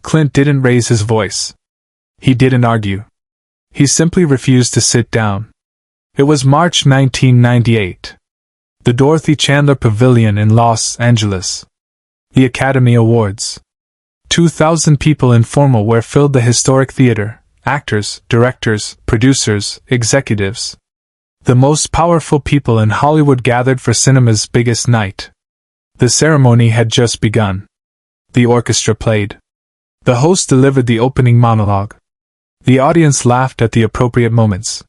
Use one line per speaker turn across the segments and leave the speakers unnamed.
Clint didn't raise his voice. He didn't argue. He simply refused to sit down. It was March 1998. The Dorothy Chandler Pavilion in Los Angeles. The Academy Awards. 2,000 people in formal wear filled the historic theater. Actors, directors, producers, executives. The most powerful people in Hollywood gathered for cinema's biggest night. The ceremony had just begun. The orchestra played. The host delivered the opening monologue. The audience laughed at the appropriate moments.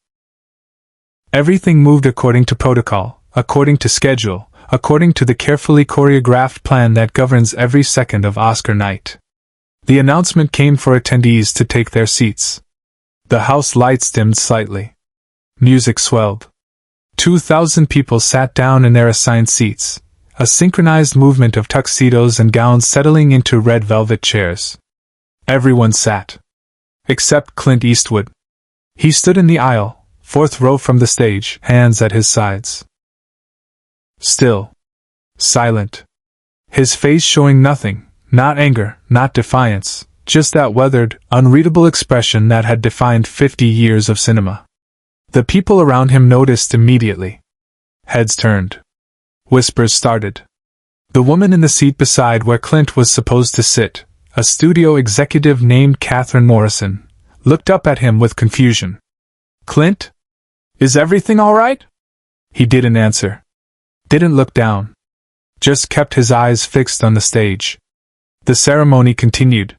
Everything moved according to protocol, according to schedule, according to the carefully choreographed plan that governs every second of Oscar night. The announcement came for attendees to take their seats. The house lights dimmed slightly. Music swelled. 2,000 people sat down in their assigned seats, a synchronized movement of tuxedos and gowns settling into red velvet chairs. Everyone sat. Except Clint Eastwood. He stood in the aisle, fourth row from the stage, hands at his sides. Still. Silent. His face showing nothing, not anger, not defiance, just that weathered, unreadable expression that had defined 50 years of cinema. The people around him noticed immediately. Heads turned. Whispers started. The woman in the seat beside where Clint was supposed to sit, a studio executive named Catherine Morrison, looked up at him with confusion. "Clint? Is everything all right?" He didn't answer. Didn't look down. Just kept his eyes fixed on the stage. The ceremony continued.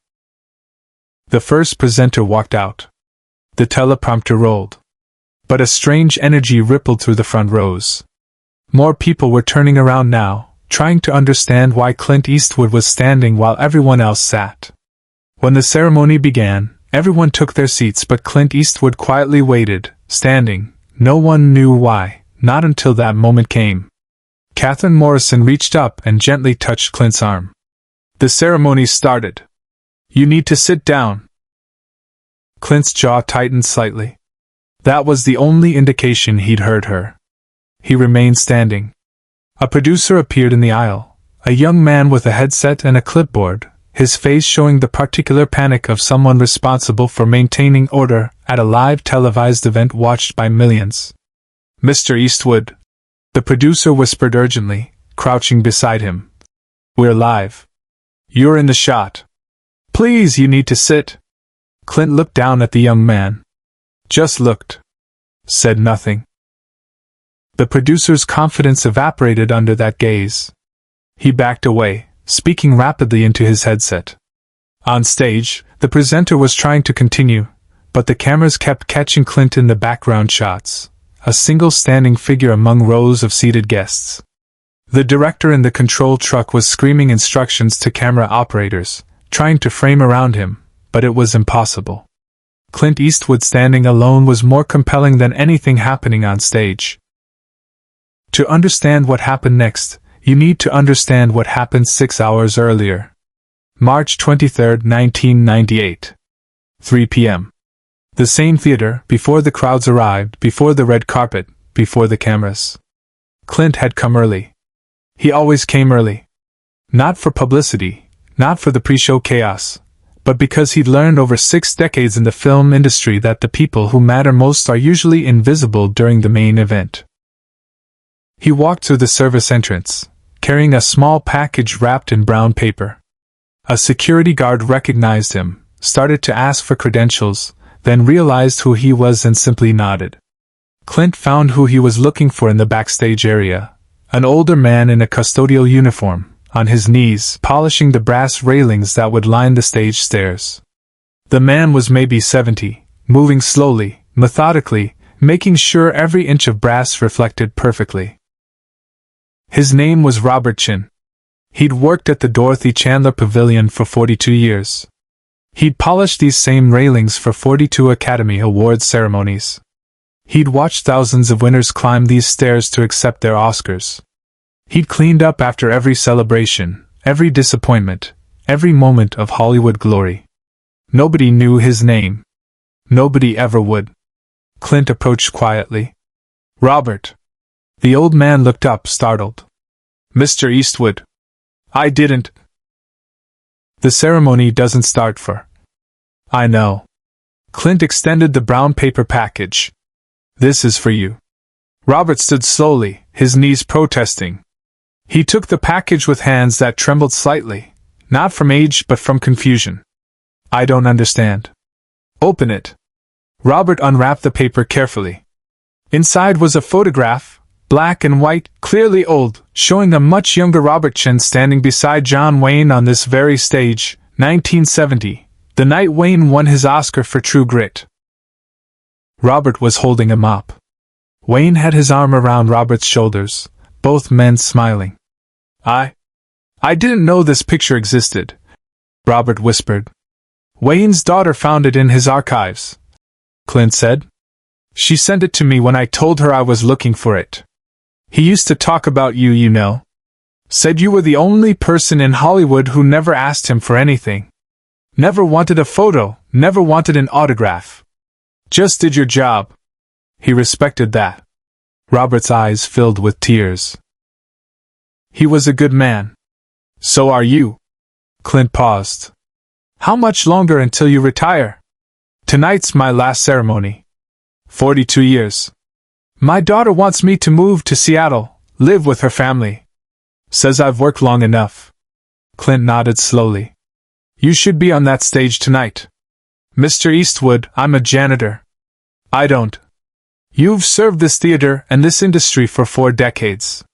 The first presenter walked out. The teleprompter rolled. But a strange energy rippled through the front rows. More people were turning around now, trying to understand why Clint Eastwood was standing while everyone else sat. When the ceremony began, everyone took their seats but Clint Eastwood quietly waited, standing. No one knew why, not until that moment came. Catherine Morrison reached up and gently touched Clint's arm. The ceremony started. "You need to sit down." Clint's jaw tightened slightly. That was the only indication he'd heard her. He remained standing. A producer appeared in the aisle, a young man with a headset and a clipboard, his face showing the particular panic of someone responsible for maintaining order at a live televised event watched by millions. "Mr. Eastwood," the producer whispered urgently, crouching beside him. "We're live. You're in the shot. Please, you need to sit." Clint looked down at the young man. Just looked. Said nothing. The producer's confidence evaporated under that gaze. He backed away, speaking rapidly into his headset. On stage, the presenter was trying to continue, but the cameras kept catching Clint in the background shots, a single standing figure among rows of seated guests. The director in the control truck was screaming instructions to camera operators, trying to frame around him, but it was impossible. Clint Eastwood standing alone was more compelling than anything happening on stage. To understand what happened next, you need to understand what happened 6 hours earlier. March 23, 1998. 3 p.m. The same theater, before the crowds arrived, before the red carpet, before the cameras. Clint had come early. He always came early. Not for publicity, not for the pre-show chaos, but because he'd learned over 6 decades in the film industry that the people who matter most are usually invisible during the main event. He walked through the service entrance, carrying a small package wrapped in brown paper. A security guard recognized him, started to ask for credentials, then realized who he was and simply nodded. Clint found who he was looking for in the backstage area, an older man in a custodial uniform, on his knees, polishing the brass railings that would line the stage stairs. The man was maybe 70, moving slowly, methodically, making sure every inch of brass reflected perfectly. His name was Robert Chen. He'd worked at the Dorothy Chandler Pavilion for 42 years. He'd polished these same railings for 42 Academy Awards ceremonies. He'd watched thousands of winners climb these stairs to accept their Oscars. He'd cleaned up after every celebration, every disappointment, every moment of Hollywood glory. Nobody knew his name. Nobody ever would. Clint approached quietly. "Robert." The old man looked up, startled. "Mr. Eastwood. I didn't." The ceremony doesn't start for. I know. Clint extended the brown paper package. This is for you. Robert stood slowly, his knees protesting. He took the package with hands that trembled slightly, not from age but from confusion. I don't understand. Open it. Robert unwrapped the paper carefully. Inside was a photograph, black and white, clearly old, showing a much younger Robert Chen standing beside John Wayne on this very stage, 1970, the night Wayne won his Oscar for True Grit. Robert was holding a mop. Wayne had his arm around Robert's shoulders, both men smiling. I didn't know this picture existed, Robert whispered. Wayne's daughter found it in his archives, Clint said. She sent it to me when I told her I was looking for it. He used to talk about you, you know. Said you were the only person in Hollywood who never asked him for anything. Never wanted a photo, never wanted an autograph. Just did your job. He respected that. Robert's eyes filled with tears. He was a good man. So are you. Clint paused. How much longer until you retire? Tonight's my last ceremony. 42 years. My daughter wants me to move to Seattle, live with her family. Says I've worked long enough. Clint nodded slowly. You should be on that stage tonight. Mr. Eastwood, I'm a janitor. I don't. You've served this theater and this industry for 4 decades.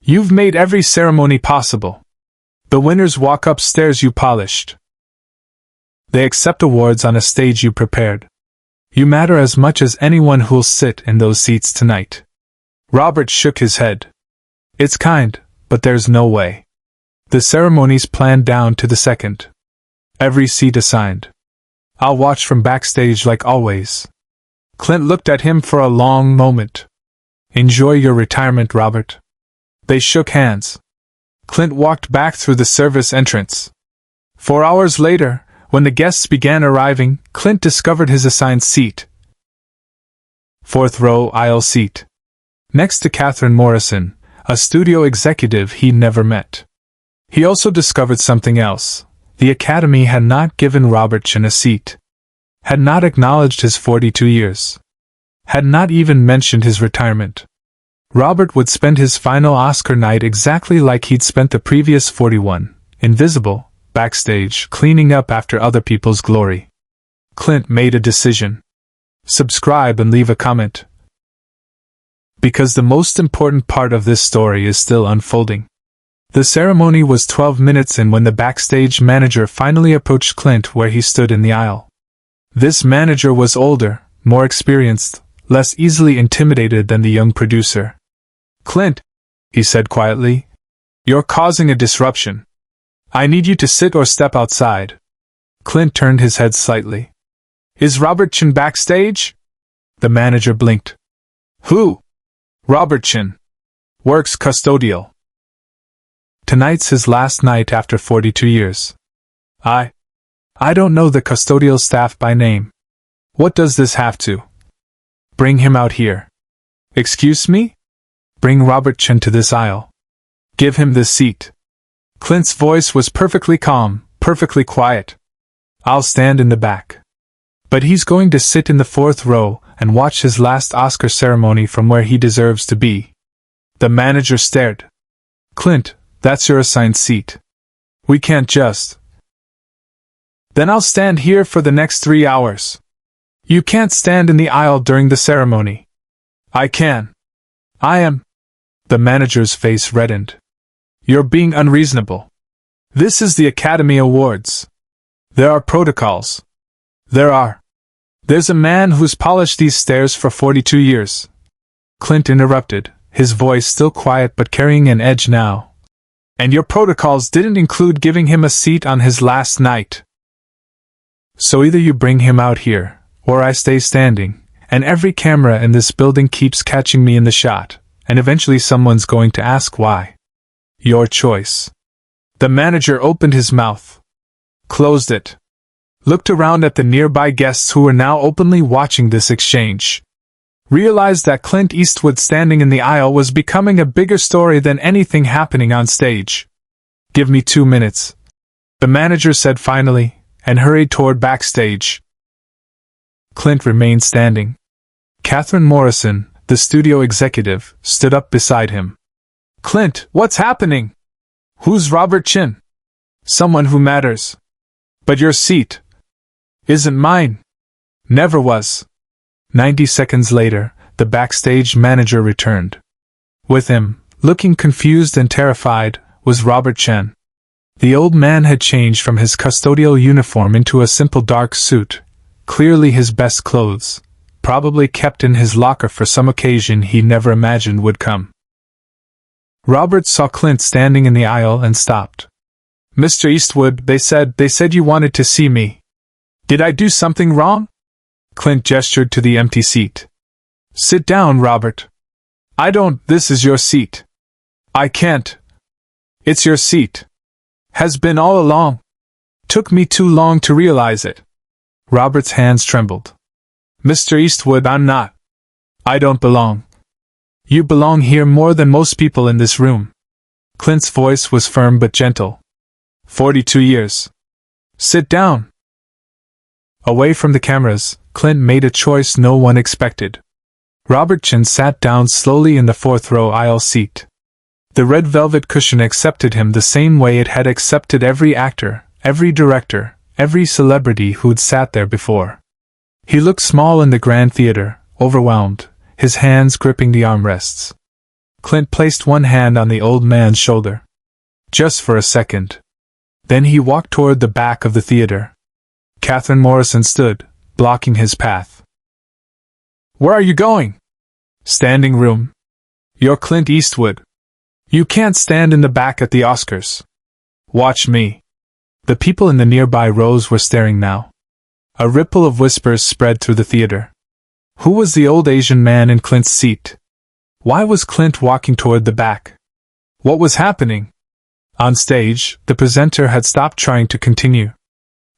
You've made every ceremony possible. The winners walk upstairs you polished. They accept awards on a stage you prepared. You matter as much as anyone who'll sit in those seats tonight. Robert shook his head. It's kind, but there's no way. The ceremony's planned down to the second. Every seat assigned. I'll watch from backstage like always. Clint looked at him for a long moment. Enjoy your retirement, Robert. They shook hands. Clint walked back through the service entrance. 4 hours later, when the guests began arriving, Clint discovered his assigned seat. 4th row aisle seat. Next to Catherine Morrison, a studio executive he never met. He also discovered something else. The Academy had not given Robert Chen a seat. Had not acknowledged his 42 years. Had not even mentioned his retirement. Robert would spend his final Oscar night exactly like he'd spent the previous 41, invisible, backstage, cleaning up after other people's glory. Clint made a decision. Subscribe and leave a comment. Because the most important part of this story is still unfolding. The ceremony was 12 minutes in when the backstage manager finally approached Clint where he stood in the aisle. This manager was older, more experienced, less easily intimidated than the young producer. Clint, he said quietly, you're causing a disruption. I need you to sit or step outside. Clint turned his head slightly. Is Robert Chen backstage? The manager blinked. Who? Robert Chen. Works custodial. Tonight's his last night after 42 years. I don't know the custodial staff by name. What does this have to? Bring him out here. Excuse me? Bring Robert Chen to this aisle. Give him this seat. Clint's voice was perfectly calm, perfectly quiet. I'll stand in the back. But he's going to sit in the 4th row and watch his last Oscar ceremony from where he deserves to be. The manager stared. Clint, that's your assigned seat. We can't just. Then I'll stand here for the next 3 hours. You can't stand in the aisle during the ceremony. I can. I am. The manager's face reddened. You're being unreasonable. This is the Academy Awards. There are protocols. There's a man who's polished these stairs for 42 years. Clint interrupted, his voice still quiet but carrying an edge now. And your protocols didn't include giving him a seat on his last night. So either you bring him out here, or I stay standing, and every camera in this building keeps catching me in the shot, and eventually someone's going to ask why. Your choice. The manager opened his mouth. Closed it. Looked around at the nearby guests who were now openly watching this exchange. Realized that Clint Eastwood standing in the aisle was becoming a bigger story than anything happening on stage. Give me 2 minutes. the manager said finally, and hurried toward backstage. Clint remained standing. Catherine Morrison, the studio executive, stood up beside him. Clint, what's happening? Who's Robert Chen? Someone who matters. But your seat isn't mine. Never was. 90 seconds later, the backstage manager returned. With him, looking confused and terrified, was Robert Chen. The old man had changed from his custodial uniform into a simple dark suit, clearly his best clothes, probably kept in his locker for some occasion he never imagined would come. Robert saw Clint standing in the aisle and stopped. Mr. Eastwood, they said you wanted to see me. Did I do something wrong? Clint gestured to the empty seat. Sit down, Robert. This is your seat. I can't. It's your seat. Has been all along. Took me too long to realize it. Robert's hands trembled. Mr. Eastwood, I'm not. I don't belong. You belong here more than most people in this room. Clint's voice was firm but gentle. 42 years. Sit down. Away from the cameras, Clint made a choice no one expected. Robert Chen sat down slowly in the fourth-row aisle seat. The red velvet cushion accepted him the same way it had accepted every actor, every director, every celebrity who'd sat there before. He looked small in the grand theater, overwhelmed, his hands gripping the armrests. Clint placed one hand on the old man's shoulder. Just for a second. Then he walked toward the back of the theater. Catherine Morrison stood, blocking his path. Where are you going? Standing room. You're Clint Eastwood. You can't stand in the back at the Oscars. Watch me. The people in the nearby rows were staring now. A ripple of whispers spread through the theater. Who was the old Asian man in Clint's seat? Why was Clint walking toward the back? What was happening? On stage, the presenter had stopped trying to continue.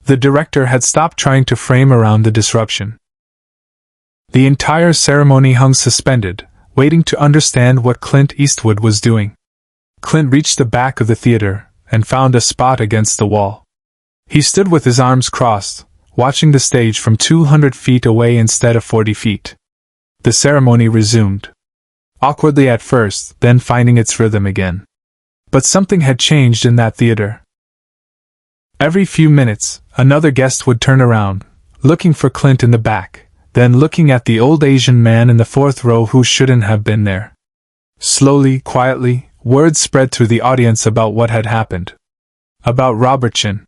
The director had stopped trying to frame around the disruption. The entire ceremony hung suspended, waiting to understand what Clint Eastwood was doing. Clint reached the back of the theater and found a spot against the wall. He stood with his arms crossed, watching the stage from 200 feet away instead of 40 feet. The ceremony resumed. Awkwardly at first, then finding its rhythm again. But something had changed in that theater. Every few minutes, another guest would turn around, looking for Clint in the back, then looking at the old Asian man in the fourth row who shouldn't have been there. Slowly, quietly, word spread through the audience about what had happened. About Robert Chen.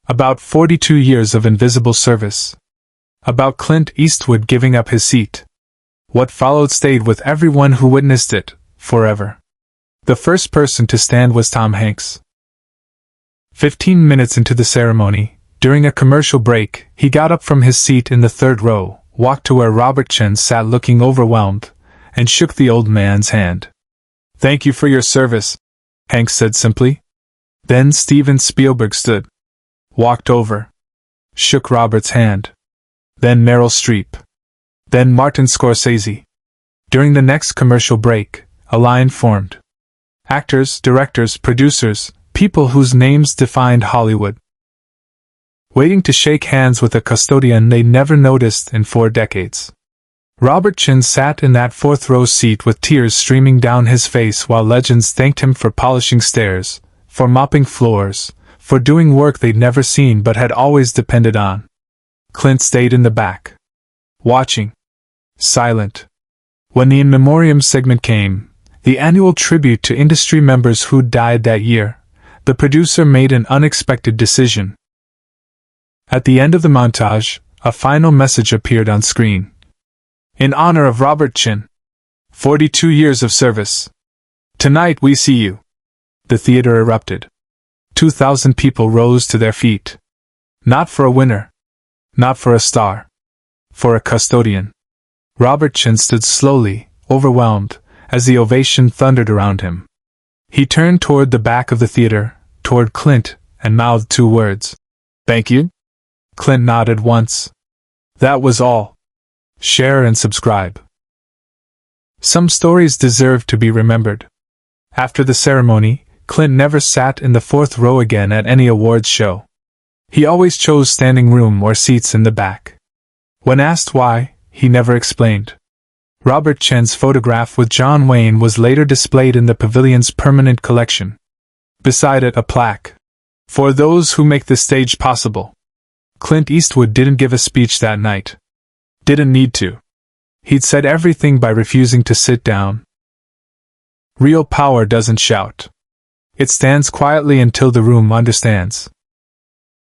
About 42 years of invisible service. About Clint Eastwood giving up his seat. What followed stayed with everyone who witnessed it, forever. The first person to stand was Tom Hanks. 15 minutes into the ceremony, during a commercial break, he got up from his seat in the third row, walked to where Robert Chen sat looking overwhelmed, and shook the old man's hand. Thank you for your service, Hanks said simply. Then Steven Spielberg stood. Walked over. Shook Robert's hand. Then Meryl Streep. Then Martin Scorsese. During the next commercial break, a line formed. Actors, directors, producers, people whose names defined Hollywood. Waiting to shake hands with a custodian they'd never noticed in 4 decades. Robert Chen sat in that fourth-row seat with tears streaming down his face while legends thanked him for polishing stairs, for mopping floors, for doing work they'd never seen but had always depended on. Clint stayed in the back. Watching. Silent. When the in memoriam segment came, the annual tribute to industry members who died that year, the producer made an unexpected decision. At the end of the montage, a final message appeared on screen. In honor of Robert Chen. 42 years of service. Tonight we see you. The theater erupted. 2,000 people rose to their feet. Not for a winner. Not for a star. For a custodian. Robert Chen stood slowly, overwhelmed, as the ovation thundered around him. He turned toward the back of the theater, toward Clint, and mouthed 2 words. Thank you? Clint nodded once. That was all. Share and subscribe. Some stories deserve to be remembered. After the ceremony, Clint never sat in the fourth row again at any awards show. He always chose standing room or seats in the back. When asked why, he never explained. Robert Chen's photograph with John Wayne was later displayed in the pavilion's permanent collection. Beside it, a plaque. For those who make the stage possible. Clint Eastwood didn't give a speech that night. Didn't need to. He'd said everything by refusing to sit down. Real power doesn't shout. It stands quietly until the room understands.